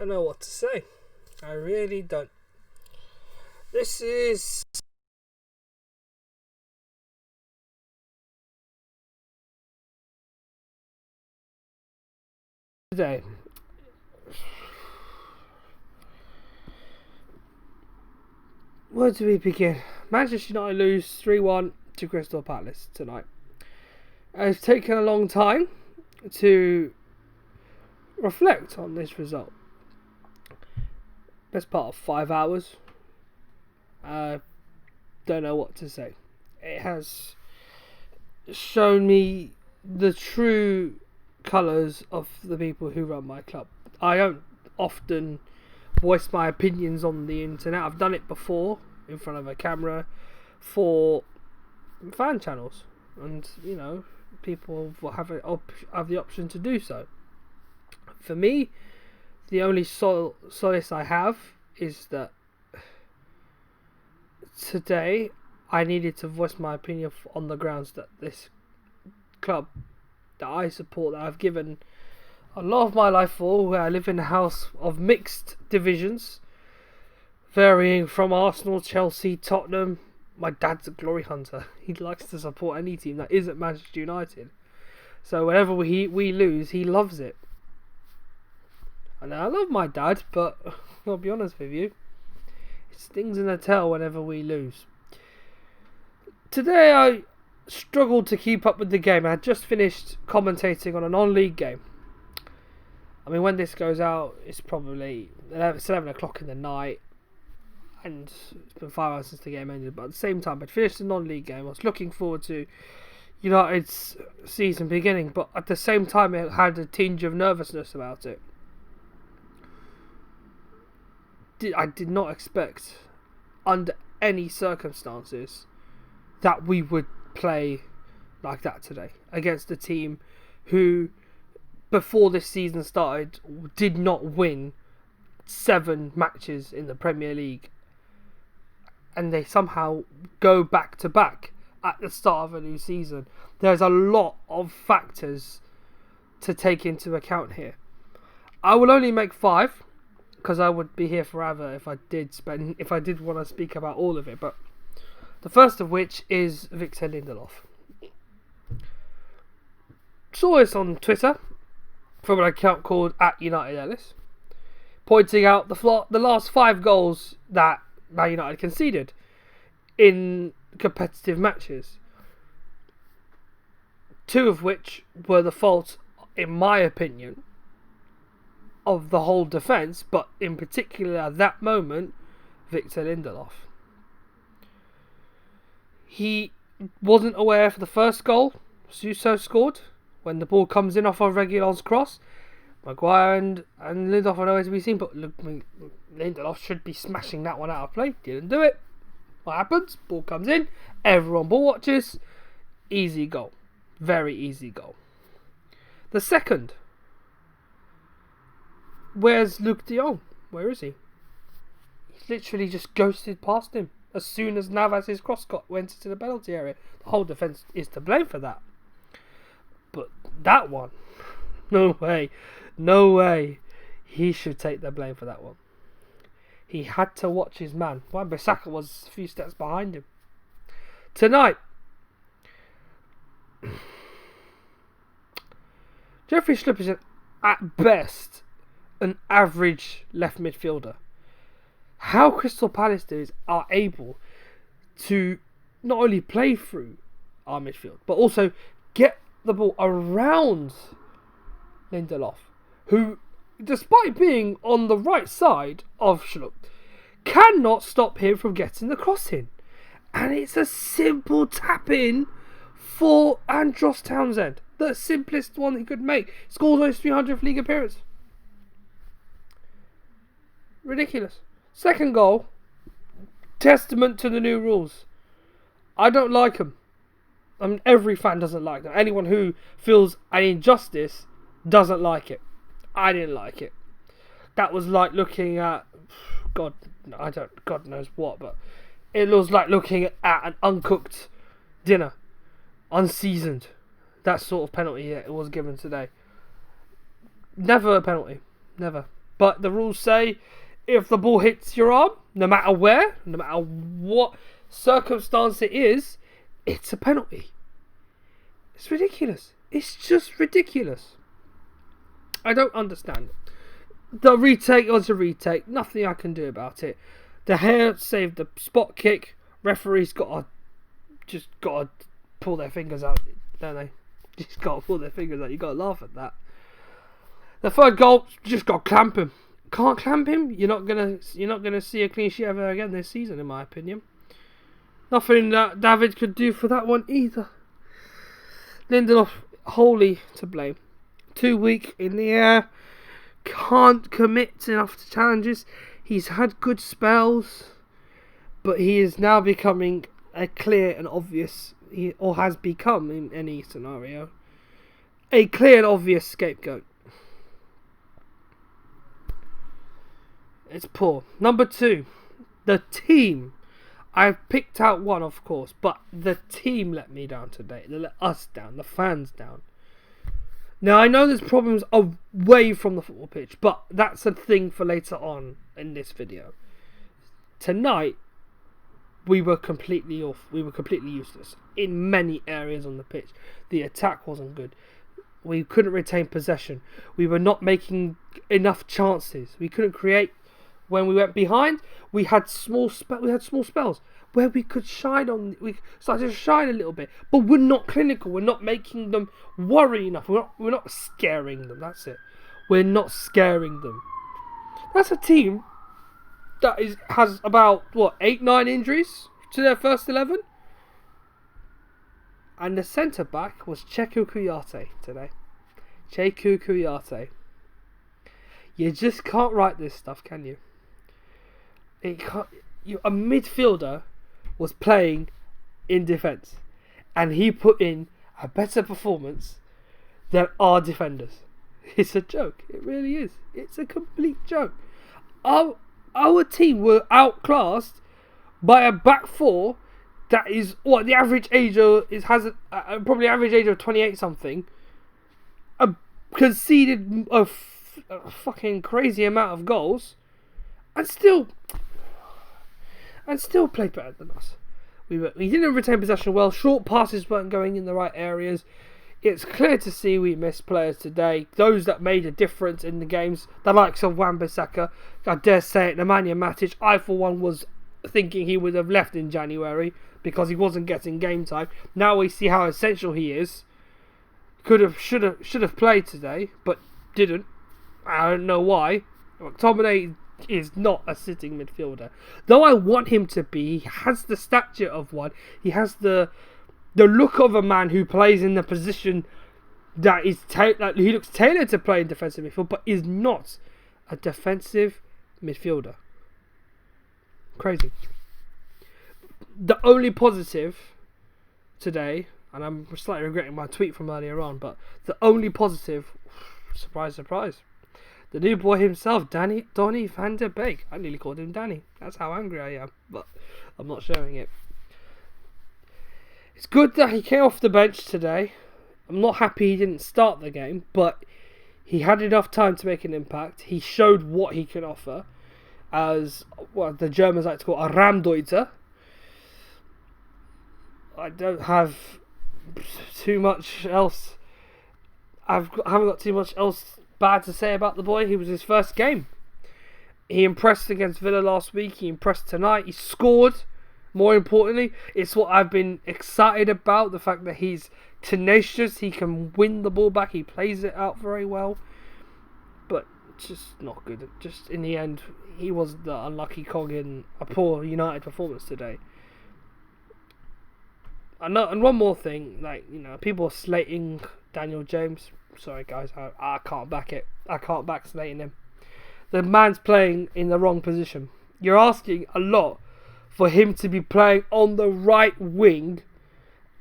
don't know what to say. I really don't. This is today. Where do we begin? Manchester United lose 3-1 to Crystal Palace tonight. It's taken a long time to reflect on this result. Best part of 5 hours. Don't know what to say. It has shown me the true colours of the people who run my club. I don't often voice my opinions on the internet. I've done it before in front of a camera for fan channels, and people will have the option to do so. For me, the only solace I have is that today I needed to voice my opinion on the grounds that this club that I support, that I've given a lot of my life for, where I live in a house of mixed divisions, varying from Arsenal, Chelsea, Tottenham. My dad's a glory hunter. He likes to support any team that isn't Manchester United. So whenever we lose, he loves it. And I love my dad, but I'll be honest with you, it stings in the tail whenever we lose. Today I struggled to keep up with the game. I had just finished commentating on a non-league game. I mean, when this goes out, it's probably 11 o'clock in the night, and it's been 5 hours since the game ended. But at the same time, I'd finished the non-league game. I was looking forward to United's season beginning, but at the same time, it had a tinge of nervousness about it. I did not expect, under any circumstances, that we would play like that today against a team who, before this season started, did not win 7 matches in the Premier League, and they somehow go back to back at the start of a new season. There's a lot of factors to take into account here. I will only make 5, because I would be here forever if I did want to speak about all of it. But the first of which is Victor Lindelof. Saw this on Twitter from an account called @UnitedEllis, pointing out the last 5 goals that Man United conceded in competitive matches. 2 of which were the fault, in my opinion, of the whole defence, but in particular at that moment, Victor Lindelof. He wasn't aware for the first goal Suso scored, when the ball comes in off of Reguilon's cross. Maguire and Lindelof are nowhere to be seen, but Lindelof should be smashing that one out of play. Didn't do it. What happens? Ball comes in, everyone ball watches. Easy goal. Very easy goal. The second. Where's Luke de Jong? Where is he? He literally just ghosted past him as soon as Navas's cross went into the penalty area. The whole defence is to blame for that. But that one, no way he should take the blame for that one. He had to watch his man. Wan-Bissaka was a few steps behind him. Tonight, Jeffrey Schlupp is at best an average left midfielder. How Crystal Palace are able to not only play through our midfield, but also get the ball around Lindelof, who, despite being on the right side of Schlupp, cannot stop him from getting the cross in. And it's a simple tap in for Andros Townsend. The simplest one he could make. Scores on his 300th league appearance. Ridiculous. Second goal, testament to the new rules. I don't like them. I mean, every fan doesn't like them. Anyone who feels an injustice doesn't like it. I didn't like it. That was like looking at God knows what, but it was like looking at an uncooked dinner, unseasoned. That sort of penalty it was given today. Never a penalty. Never. But the rules say if the ball hits your arm, no matter where, no matter what circumstance it is, it's a penalty. It's ridiculous. It's just ridiculous. I don't understand it. The retake was a retake. Nothing I can do about it. De Gea saved the spot kick. Referees got to pull their fingers out, don't they? Just got to pull their fingers out. You got to laugh at that. The third goal, just got to clamp him. Can't clamp him. You're not gonna see a clean sheet ever again this season, in my opinion. Nothing that David could do for that one either. Lindelof wholly to blame. Too weak in the air. Can't commit enough to challenges. He's had good spells, but he is now becoming a clear and obvious, or has become in any scenario, a clear and obvious scapegoat. It's poor. Number 2, the team. I've picked out one, of course, but the team let me down today. They let us down, the fans down. Now, I know there's problems away from the football pitch, but that's a thing for later on in this video. Tonight, we were completely off. We were completely useless in many areas on the pitch. The attack wasn't good. We couldn't retain possession. We were not making enough chances. We couldn't create. When we went behind, we had small spells where we could shine on. We started to shine a little bit, but we're not clinical. We're not making them worry enough. We're not scaring them. That's it. We're not scaring them. That's a team that has about 8-9 injuries to their first 11, and the centre back was Cheku Kouyaté today. Cheku Kouyaté. You just can't write this stuff, can you? A midfielder was playing in defence, and he put in a better performance than our defenders. It's a joke. It really is. It's a complete joke. Our team were outclassed by a back four that is the average age has probably average age of 28 something. Conceded a fucking crazy amount of goals, and still played better than us. We didn't retain possession well. Short passes weren't going in the right areas. It's clear to see we missed players today. Those that made a difference in the games, the likes of Wan-Bissaka, I dare say it, Nemanja Matic. I for one was thinking he would have left in January because he wasn't getting game time. Now we see how essential he is. Should have played today, but didn't. I don't know why. McTominay is not a sitting midfielder. Though I want him to be, he has the stature of one. He has the look of a man who plays in the position that is he looks tailored to play in defensive midfield, but is not a defensive midfielder. Crazy. The only positive today, and I'm slightly regretting my tweet from earlier on, but the only positive, surprise, surprise, the new boy himself, Donny van der Beek. I nearly called him Danny. That's how angry I am, but I'm not showing it. It's good that he came off the bench today. I'm not happy he didn't start the game, but he had enough time to make an impact. He showed what he can offer as what the Germans like to call a Ramdeuter. I don't have too much else. I haven't got too much else bad to say about the boy. He was his first game. He impressed against Villa last week. He impressed tonight. He scored. More importantly, it's what I've been excited about. The fact that he's tenacious. He can win the ball back. He plays it out very well. But just not good. Just in the end, he was the unlucky cog in a poor United performance today. And one more thing, people are slating Daniel James. Sorry guys, I can't back it. I can't back slating him. The man's playing in the wrong position. You're asking a lot for him to be playing on the right wing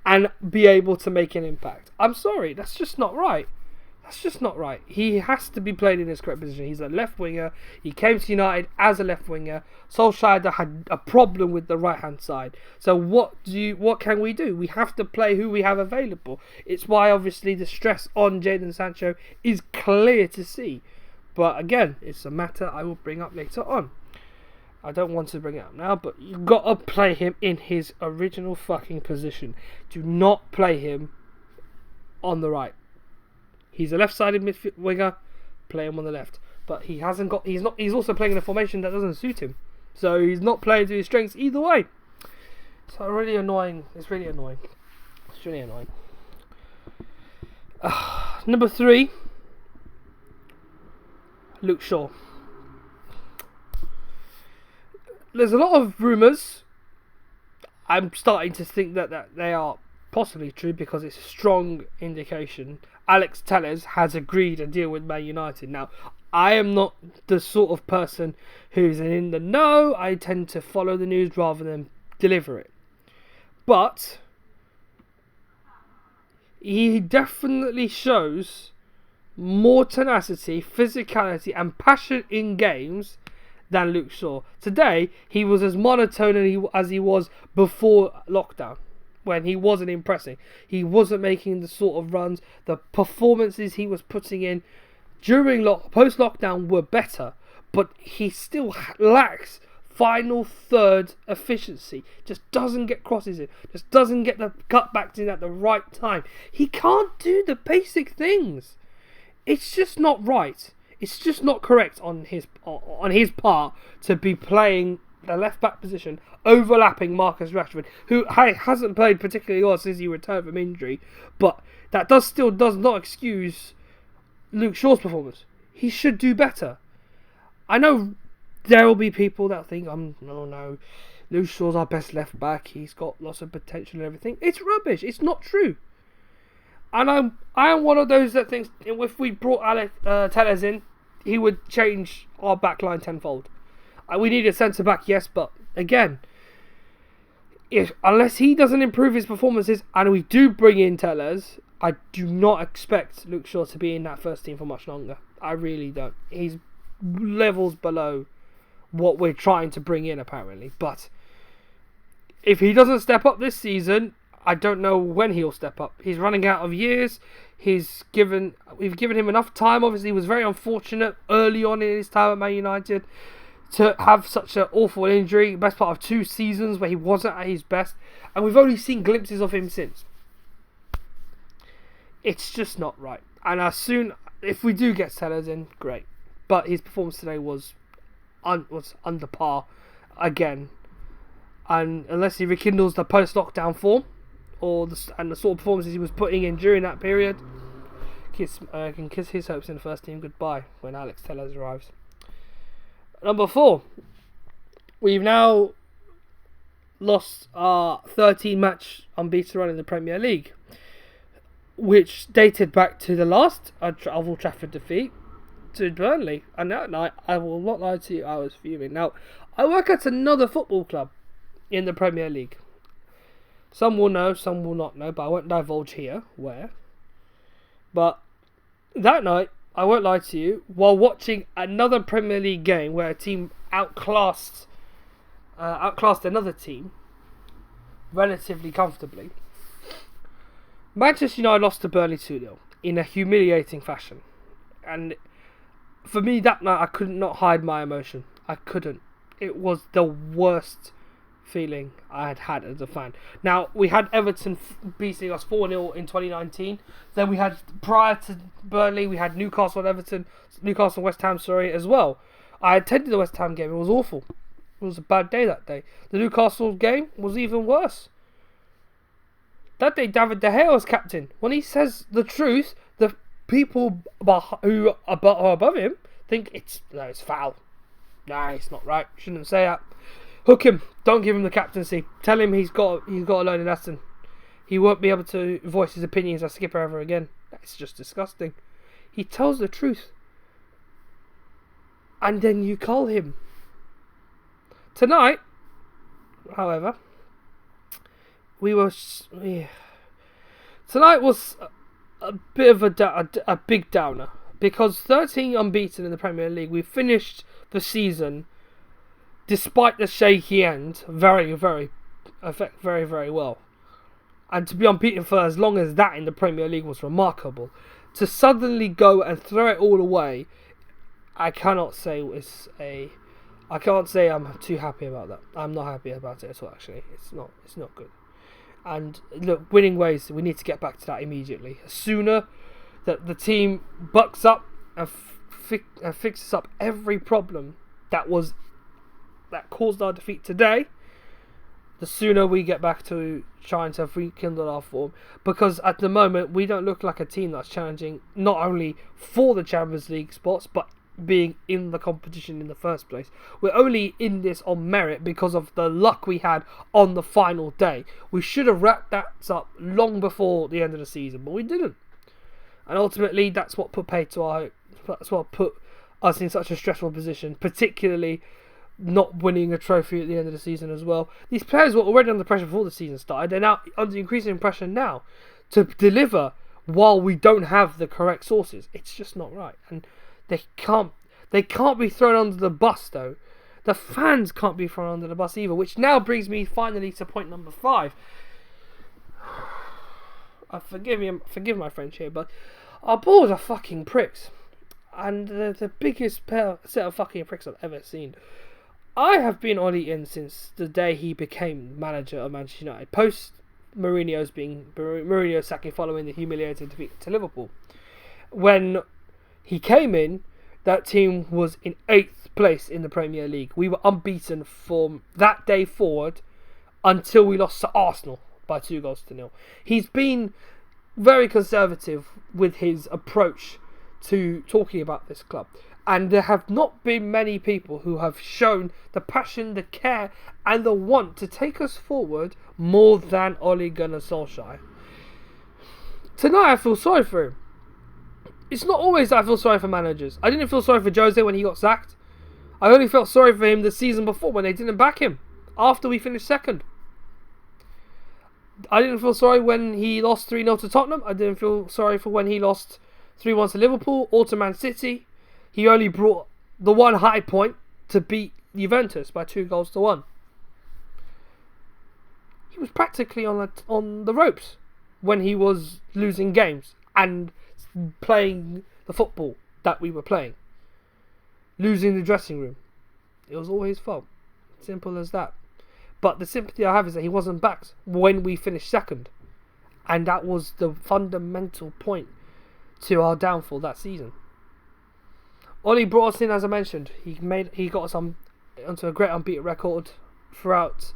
and be able to make an impact. I'm sorry, that's just not right. That's just not right. He has to be played in his correct position. He's a left winger. He came to United as a left winger. Solskjaer had a problem with the right hand side. So what can we do? We have to play who we have available. It's why obviously the stress on Jadon Sancho is clear to see. But again, it's a matter I will bring up later on. I don't want to bring it up now, but you've got to play him in his original fucking position. Do not play him on the right. He's a left-sided midfield winger. Play him on the left. But he hasn't got. He's not. He's also playing in a formation that doesn't suit him. So he's not playing to his strengths either way. So really annoying. It's really annoying. It's really annoying. Number 3. Luke Shaw. There's a lot of rumours. I'm starting to think that they are possibly true because it's a strong indication. Alex Telles has agreed a deal with Man United. Now, I am not the sort of person who's in the know. I tend to follow the news rather than deliver it. But he definitely shows more tenacity, physicality and passion in games than Luke Shaw. Today, he was as monotone as he was before lockdown, when he wasn't impressing. He wasn't making the sort of runs. The performances he was putting in during post-lockdown were better, but he still lacks final third efficiency. Just doesn't get crosses in. Just doesn't get the cutbacks in at the right time. He can't do the basic things. It's just not right. It's just not correct on his part to be playing the left back position, overlapping Marcus Rashford, who hasn't played particularly well since he returned from injury. But that still does not excuse Luke Shaw's performance. He should do better. I know there will be people that think, no, Luke Shaw's our best left back. He's got lots of potential and everything. It's rubbish. It's not true. And I am one of those that thinks if we brought Alex Telles in, he would change our backline tenfold. We need a centre back, yes, but again, unless he doesn't improve his performances and we do bring in Telles, I do not expect Luke Shaw to be in that first team for much longer. I really don't. He's levels below what we're trying to bring in, apparently. But if he doesn't step up this season, I don't know when he'll step up. He's running out of years. We've given him enough time. Obviously, he was very unfortunate early on in his time at Man United to have such an awful injury. Best part of 2 seasons where he wasn't at his best. And we've only seen glimpses of him since. It's just not right. And if we do get Sellers in, great. But his performance today was under par again. And unless he rekindles the post-lockdown form, and the sort of performances he was putting in during that period, can kiss his hopes in the first team goodbye when Alex Telles arrives. Number 4, we've now lost our 13-match unbeaten run in the Premier League, which dated back to the last Old Trafford defeat to Burnley. And that night, I will not lie to you, I was fuming. Now, I work at another football club in the Premier League. Some will know, some will not know, but I won't divulge here where. But that night, I won't lie to you, while watching another Premier League game where a team outclassed another team relatively comfortably, Manchester United lost to Burnley 2-0 in a humiliating fashion. And for me that night, I could not hide my emotion. I couldn't. It was the worst feeling I had had as a fan. Now, we had Everton beating us 4-0 in 2019. Then we had, prior to Burnley, we had Newcastle West Ham, as well. I attended the West Ham game. It was awful. It was a bad day that day. The Newcastle game was even worse. That day, David De Gea was captain. When he says the truth, the people who are above him think it's foul. Nah, it's not right. Shouldn't say that. Hook him. Don't give him the captaincy. Tell him he's got to learn a lesson. He won't be able to voice his opinions as skipper ever again. That's just disgusting. He tells the truth. And then you call him. Tonight, however, tonight was a bit of a big downer. Because 13 unbeaten in the Premier League, we finished the season, despite the shaky end, very, very, very well. And to be unbeaten for as long as that in the Premier League was remarkable. To suddenly go and throw it all away I cannot say it's a. I can't say I'm too happy about that. I'm not happy about it at all. Actually, it's not good. And look, winning ways. We need to get back to that immediately. Sooner that the team bucks up and fixes up every problem that caused our defeat today, the sooner we get back to trying to rekindle our form. Because at the moment, we don't look like a team that's challenging not only for the Champions League spots, but being in the competition in the first place. We're only in this on merit because of the luck we had on the final day. We should have wrapped that up long before the end of the season, but we didn't. And ultimately, that's what put us in such a stressful position, particularly not winning a trophy at the end of the season as well. These players were already under pressure before the season started. They're now under increasing pressure now to deliver while we don't have the correct sources. It's just not right. And they can't be thrown under the bus though. The fans can't be thrown under the bus either, which now brings me finally to point number 5. Forgive my French here, but our board are fucking pricks. And they're the biggest set of fucking pricks I've ever seen. I have been Ollie in since the day he became manager of Manchester United, post Mourinho's sacking following the humiliating defeat to Liverpool. When he came in, that team was in 8th place in the Premier League. We were unbeaten from that day forward until we lost to Arsenal by 2-0. He's been very conservative with his approach to talking about this club. And there have not been many people who have shown the passion, the care and the want to take us forward more than Ole Gunnar Solskjaer. Tonight I feel sorry for him. It's not always that I feel sorry for managers. I didn't feel sorry for Jose when he got sacked. I only felt sorry for him the season before when they didn't back him after we finished second. I didn't feel sorry when he lost 3-0 to Tottenham. I didn't feel sorry for when he lost 3-1 to Liverpool or to Man City. He only brought the one high point to beat Juventus by 2-1. He was practically on the ropes when he was losing games and playing the football that we were playing. Losing the dressing room. It was all his fault. Simple as that. But the sympathy I have is that he wasn't backed when we finished second. And that was the fundamental point to our downfall that season. Ollie brought us in, as I mentioned. He got us onto a great unbeaten record throughout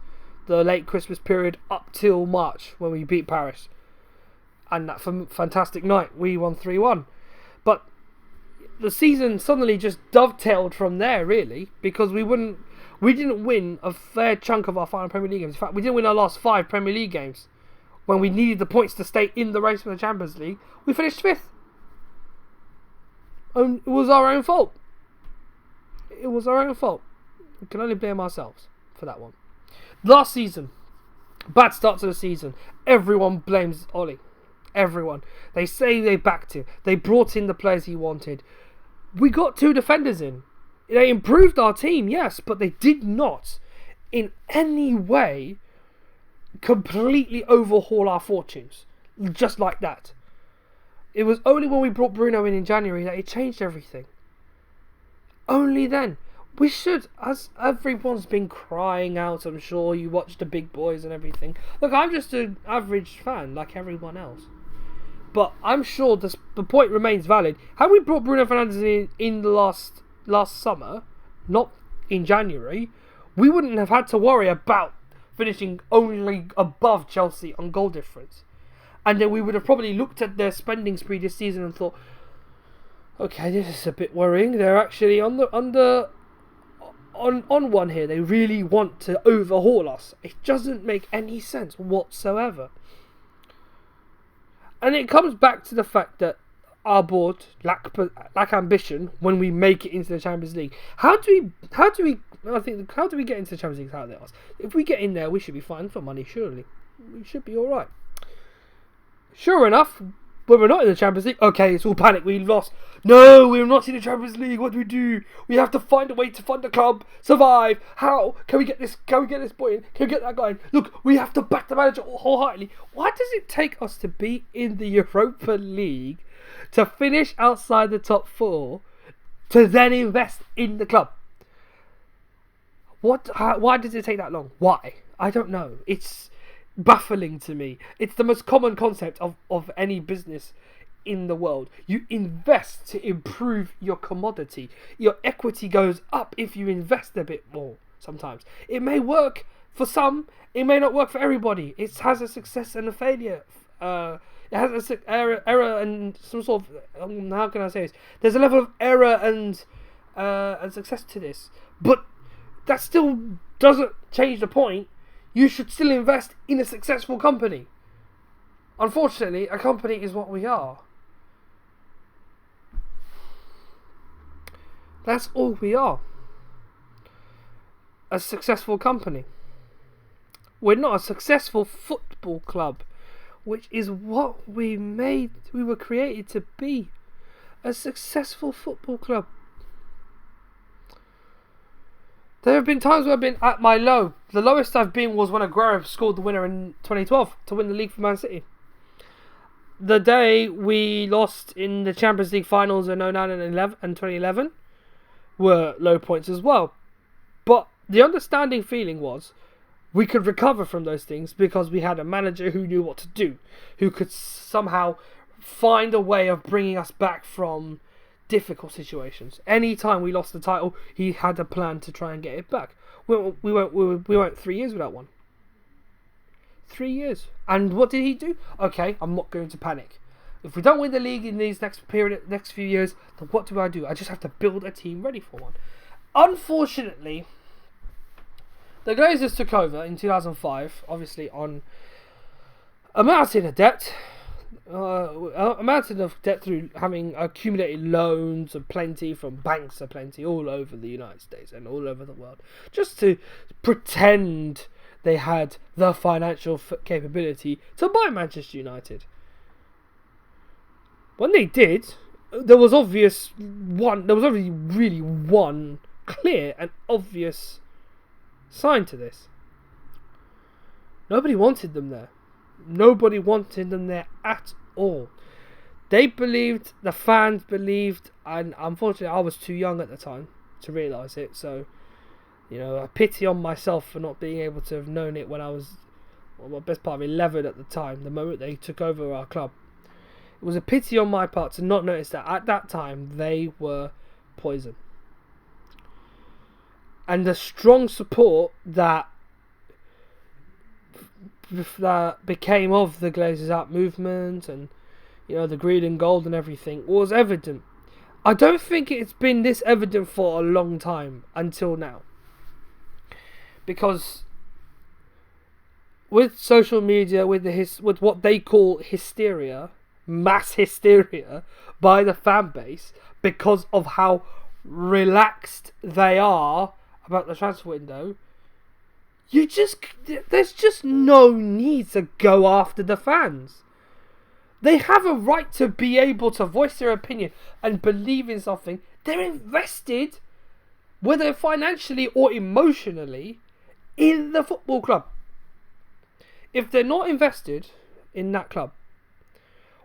the late Christmas period up till March when we beat Paris. And that fantastic night, we won 3-1. But the season suddenly just dovetailed from there, really, because we didn't win a fair chunk of our final Premier League games. In fact, we didn't win our last 5 Premier League games when we needed the points to stay in the race for the Champions League. We finished 5th. It was our own fault. It was our own fault. We can only blame ourselves for that one. Last season, bad start to the season. Everyone blames Ollie. Everyone. They say they backed him. They brought in the players he wanted. We got 2 defenders in. They improved our team, yes, but they did not in any way completely overhaul our fortunes. Just like that. It was only when we brought Bruno in January that it changed everything. Only then. We should, as everyone's been crying out, I'm sure you watch the big boys and everything. Look, I'm just an average fan like everyone else. But I'm sure the point remains valid. Had we brought Bruno Fernandes in the last summer, not in January, we wouldn't have had to worry about finishing only above Chelsea on goal difference. And then we would have probably looked at their spending spree this season and thought, okay, this is a bit worrying. They're actually on one here. They really want to overhaul us. It doesn't make any sense whatsoever. And it comes back to the fact that our board lack ambition when we make it into the Champions League. How do we get into the Champions League? How they ask. If we get in there, we should be fine for money. Surely, we should be all right. Sure enough, when we're not in the Champions League, okay, it's all panic. We lost. No, we're not in the Champions League. What do? We have to find a way to fund the club, survive. How can we get this? Can we get this boy in? Can we get that guy in? Look, we have to back the manager wholeheartedly. Why does it take us to be in the Europa League, to finish outside the top 4, to then invest in the club. Why does it take that long? Why? I don't know. It's baffling to me. It's the most common concept of any business in the world. You invest to improve your commodity. Your equity goes up if you invest a bit more sometimes. It may work for some, it may not work for everybody. It has a success and a failure. It has an error and some sort of, how can I say this? There's a level of error and success to this. But that still doesn't change the point. You should still invest in a successful company. Unfortunately, a company is what we are. That's all we are. A successful company. We're not a successful football club, which is what we were created to be. A successful football club. There have been times where I've been at my low. The lowest I've been was when Aguero scored the winner in 2012 to win the league for Man City. The day we lost in the Champions League finals in 09 and 2011 were low points as well. But the understanding feeling was we could recover from those things because we had a manager who knew what to do, who could somehow find a way of bringing us back from difficult situations. Any time we lost the title, he had a plan to try and get it back. We went 3 years without one. 3 years. And what did he do? Okay, I'm not going to panic. If we don't win the league in these next few years, then what do? I just have to build a team ready for one. Unfortunately, the Glazers took over in 2005, obviously on a mountain of debt. A mountain of debt through having accumulated loans aplenty from banks aplenty all over the United States and all over the world, just to pretend they had the financial capability to buy Manchester United. When they did, there was only really one clear and obvious sign to this. Nobody wanted them there. Nobody wanted them there at all. They believed, the fans believed, and unfortunately I was too young at the time to realise it, so a pity on myself for not being able to have known it when I was my best part of 11 at the time, the moment they took over our club. It was a pity on my part to not notice that at that time they were poison. And the strong support that became of the Glazers Out movement and the green and gold and everything was evident. I don't think it's been this evident for a long time until now, because with social media, with what they call hysteria, mass hysteria by the fan base, because of how relaxed they are about the transfer window, there's just no need to go after the fans. They have a right to be able to voice their opinion and believe in something. They're invested, whether financially or emotionally, in the football club. If they're not invested in that club,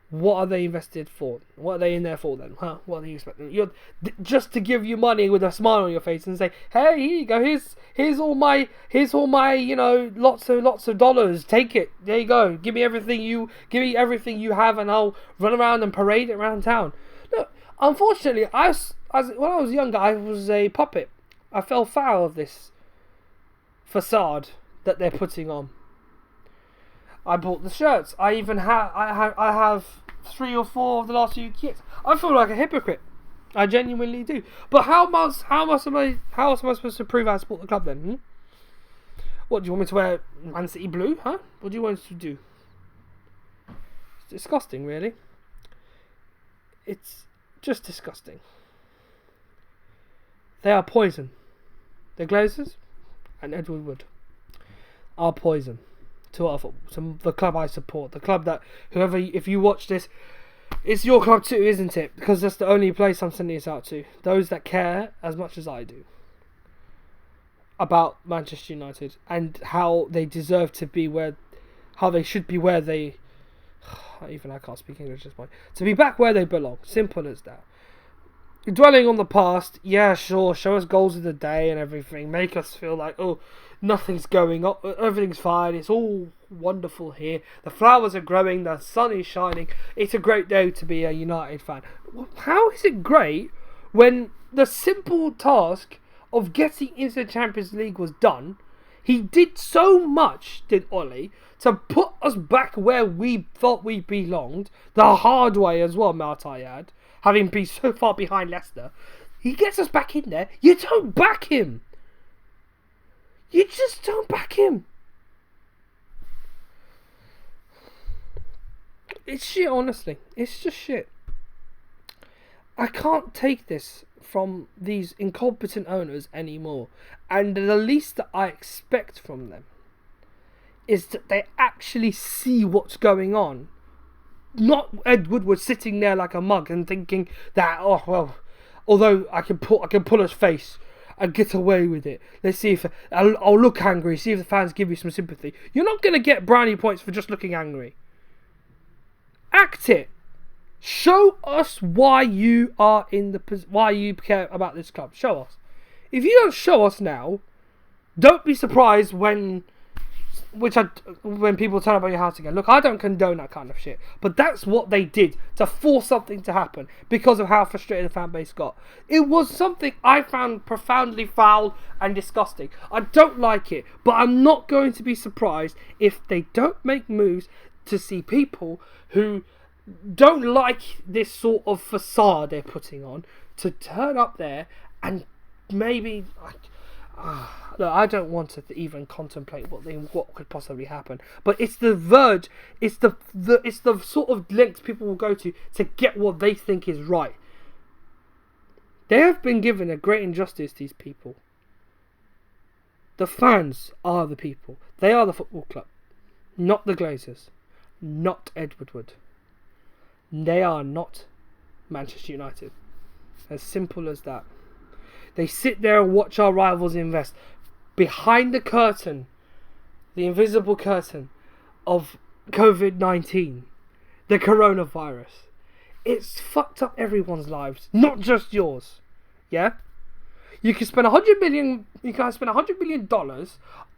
what are they invested for? What are they in there for then? What are they expecting? Just to give you money with a smile on your face and say, "Hey, here you go. Here's all my lots of dollars. Take it. There you go. Give me everything you have, and I'll run around and parade it around town." Look, unfortunately, when I was younger, I was a puppet. I fell foul of this facade that they're putting on. I bought the shirts. I even have 3 or 4 of the last few kits. I feel like a hypocrite. I genuinely do. But how else am I supposed to prove I support the club then? What, do you want me to wear Man City blue? Huh? What do you want us to do? It's disgusting, really. It's just disgusting. They are poison. The Glazers and Edward Wood are poison to our football, to the club I support, the club that if you watch this, it's your club too, isn't it? Because that's the only place I'm sending this out to. Those that care as much as I do about Manchester United and how they deserve to be how they should be where they. Even I can't speak English at this point. To be back where they belong. Simple as that. dwelling on the past, yeah, sure, show us goals of the day and everything, make us feel like, oh, nothing's going on, everything's fine, it's all wonderful here, the flowers are growing, the sun is shining, it's a great day to be a United fan. How is it great when the simple task of getting into the Champions League was done? He did so much, did Ollie, to put us back where we thought we belonged, the hard way as well, might I add, having been so far behind Leicester. He gets us back in there. You don't back him. You just don't back him. It's shit, honestly. It's just shit. I can't take this from these incompetent owners anymore. And the least that I expect from them is that they actually see what's going on. Not Ed Woodward sitting there like a mug and thinking that, oh well, although I can pull his face and get away with it. Let's see if I'll look angry. See if the fans give you some sympathy. You're not going to get brownie points for just looking angry. Act it. Show us why you are why you care about this club. Show us. If you don't show us now, don't be surprised when people turn up on your house again. Look, I don't condone that kind of shit, but that's what they did to force something to happen because of how frustrated the fan base got. It was something I found profoundly foul and disgusting. I don't like it, but I'm not going to be surprised if they don't make moves to see people who don't like this sort of facade they're putting on to turn up there and maybe... Look, I don't want to even contemplate what could possibly happen, but it's the verge, it's the sort of lengths people will go to get what they think is right. They have been given a great injustice, these people. The fans are the people. They are the football club, not the Glazers, not Ed Woodward. They are not Manchester United. As simple as that. They sit there and watch our rivals invest. Behind the curtain, the invisible curtain of COVID-19, the coronavirus, it's fucked up everyone's lives, not just yours. Yeah? You can spend $100 million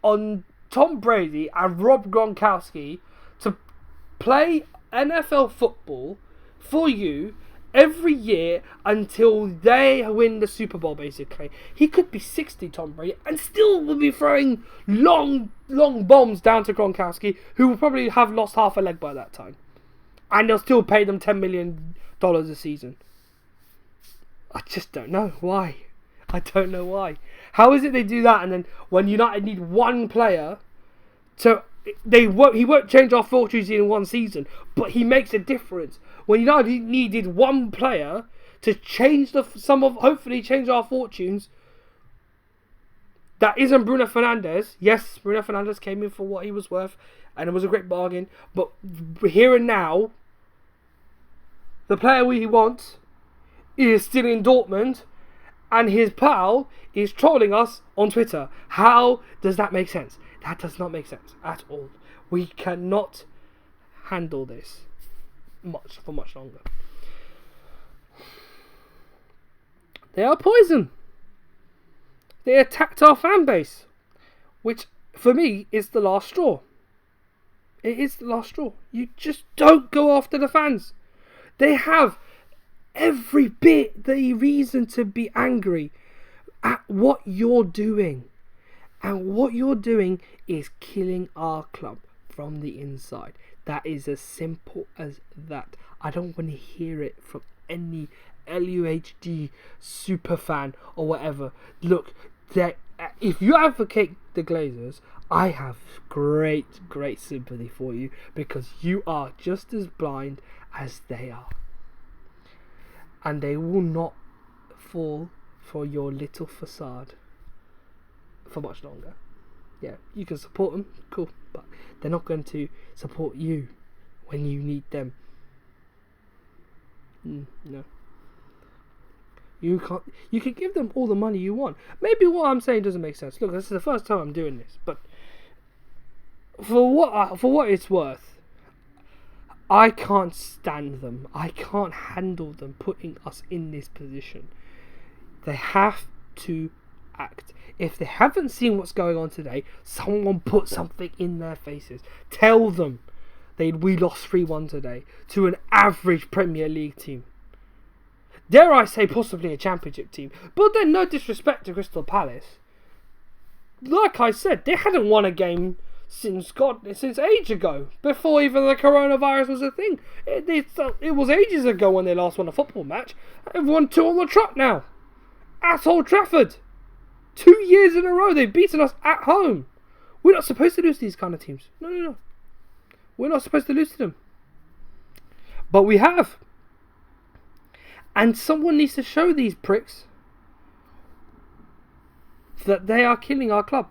on Tom Brady and Rob Gronkowski to play NFL football for you every year until they win the Super Bowl, basically. He could be 60, Tom Brady, and still will be throwing long bombs down to Gronkowski, who will probably have lost half a leg by that time. And they'll still pay them $10 million a season. I just don't know why. I don't know why. How is it they do that, and then when United need one player he won't change our fortunes in one season, but he makes a difference. When United needed one player to hopefully change our fortunes, that isn't Bruno Fernandes. Yes, Bruno Fernandes came in for what he was worth, and it was a great bargain. But here and now, the player we want is still in Dortmund, and his pal is trolling us on Twitter. How does that make sense? That does not make sense at all. We cannot handle this for much longer. They are poison. They attacked our fan base, which for me is the last straw. It is the last straw. You just don't go after the fans. They have every bit the reason to be angry at what you're doing. And what you're doing is killing our club from the inside. That is as simple as that. I don't want to hear it from any LUHD super fan or whatever. Look, if you advocate the Glazers, I have great sympathy for you, because you are just as blind as they are. And they will not fall for your little facade for much longer. Yeah, you can support them, cool, but they're not going to support you when you need them. No. You can't. You can give them all the money you want. Maybe what I'm saying doesn't make sense. Look, this is the first time I'm doing this, but for what it's worth, I can't stand them. I can't handle them putting us in this position. They have to act. If they haven't seen what's going on today, someone put something in their faces. Tell them we lost 3-1 today to an average Premier League team. Dare I say possibly a Championship team. But then no disrespect to Crystal Palace. Like I said, they hadn't won a game since age ago, before even the coronavirus was a thing. It was ages ago when they last won a football match. They've won 2 on the trot now. At Old Trafford. 2 years in a row they've beaten us at home. We're not supposed to lose to these kind of teams. No. We're not supposed to lose to them. But we have. And someone needs to show these pricks that they are killing our club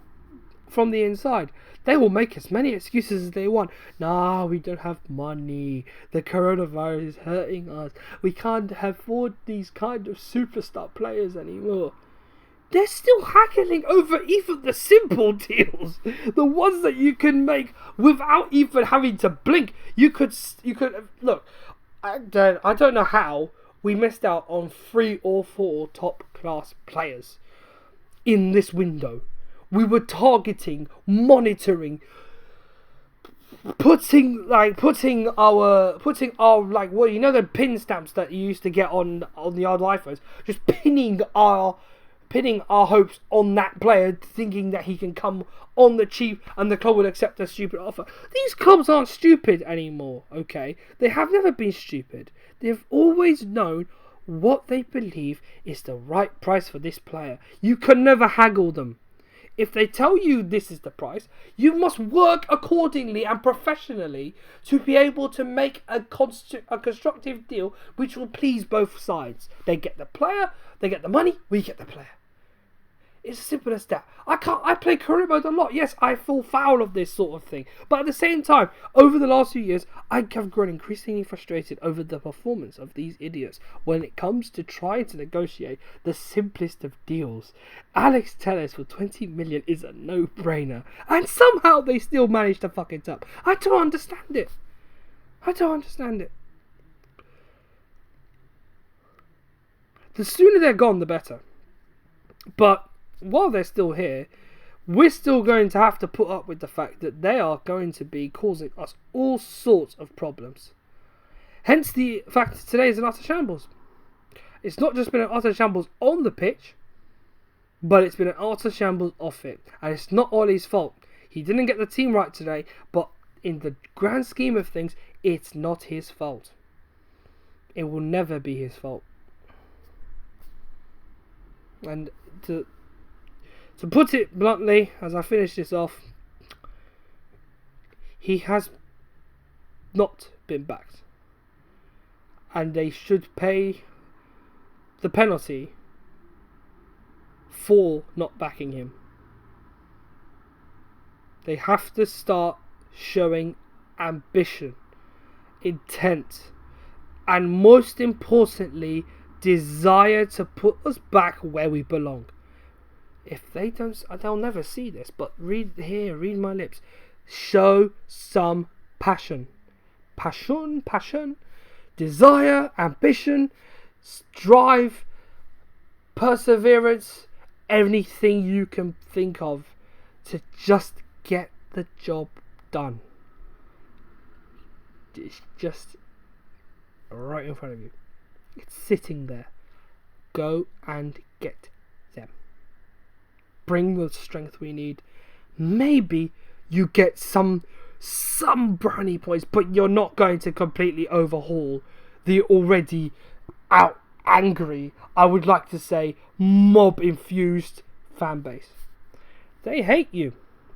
from the inside. They will make as many excuses as they want. Nah, we don't have money. The coronavirus is hurting us. We can't afford these kind of superstar players anymore. They're still haggling over even the simple deals. The ones that you can make without even having to blink. You could look. I don't know how we missed out on 3 or 4 top class players in this window. We were targeting, monitoring, putting our the pin stamps that you used to get on the old iPhones, just pinning our hopes on that player, thinking that he can come on the cheap and the club will accept a stupid offer. These clubs aren't stupid anymore, okay? They have never been stupid. They've always known what they believe is the right price for this player. You can never haggle them. If they tell you this is the price, you must work accordingly and professionally to be able to make a constructive deal which will please both sides. They get the player, they get the money, we get the player. It's as simple as that. I play career mode a lot. Yes, I fall foul of this sort of thing. But at the same time, over the last few years, I have grown increasingly frustrated over the performance of these idiots when it comes to trying to negotiate the simplest of deals. Alex Telles for 20 million is a no-brainer. And somehow they still manage to fuck it up. I don't understand it. The sooner they're gone, the better. But while they're still here, we're still going to have to put up with the fact that they are going to be causing us all sorts of problems. Hence the fact that today is an utter shambles. It's not just been an utter shambles on the pitch, but it's been an utter shambles off it. And it's not Ollie's fault. He didn't get the team right today, but in the grand scheme of things, it's not his fault. It will never be his fault. And to put it bluntly, as I finish this off, he has not been backed. And they should pay the penalty for not backing him. They have to start showing ambition, intent, and most importantly, desire to put us back where we belong. If they don't, they'll never see this, but read my lips. Show some passion, desire, ambition, drive, perseverance, anything you can think of to just get the job done. It's just right in front of you. It's sitting there. Go and get them. Bring the strength we need. Maybe you get some brownie points, but you're not going to completely overhaul the already out angry, I would like to say, mob-infused fan base. They hate you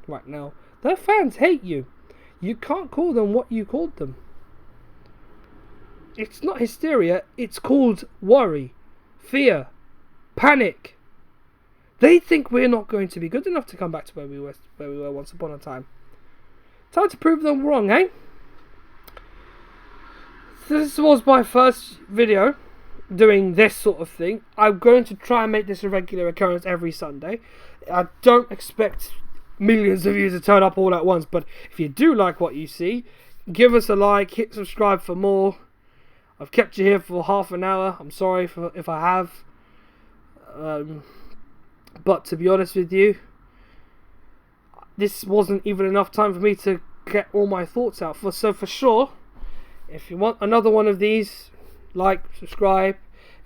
right now. Their fans hate you. You can't call them what you called them. It's not hysteria, it's called worry, fear, panic. They think we're not going to be good enough to come back to where we were once upon a time. Time to prove them wrong, eh? This was my first video doing this sort of thing. I'm going to try and make this a regular occurrence every Sunday. I don't expect millions of you to turn up all at once, but if you do like what you see, give us a like, hit subscribe for more. I've kept you here for half an hour. I'm sorry if I have. But to be honest with you, this wasn't even enough time for me to get all my thoughts out. So for sure, if you want another one of these, like, subscribe.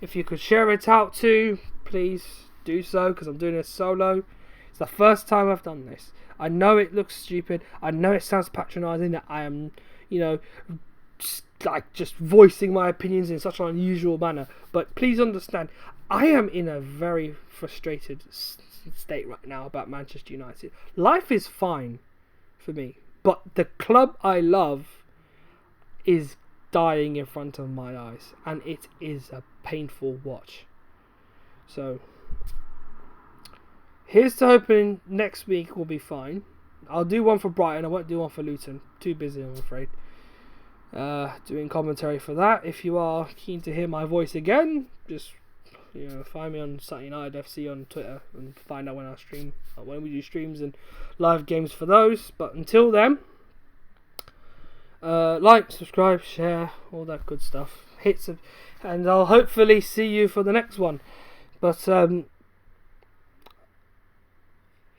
If you could share it out too, please do so, because I'm doing this solo. It's the first time I've done this. I know it looks stupid. I know it sounds patronising that I am, just voicing my opinions in such an unusual manner. But please understand, I am in a very frustrated state right now about Manchester United. Life is fine for me, but the club I love is dying in front of my eyes, and it is a painful watch. So here's to hoping next week will be fine. I'll do one for Brighton. I won't do one for Luton. Too busy, I'm afraid. Doing commentary for that. If you are keen to hear my voice again, just find me on Saturday Night FC on Twitter and find out when I stream, when we do streams and live games for those. But until then, like, subscribe, share, all that good stuff. And I'll hopefully see you for the next one. But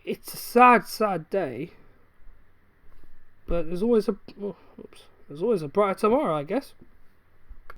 it's a sad day. But there's always a brighter tomorrow, I guess.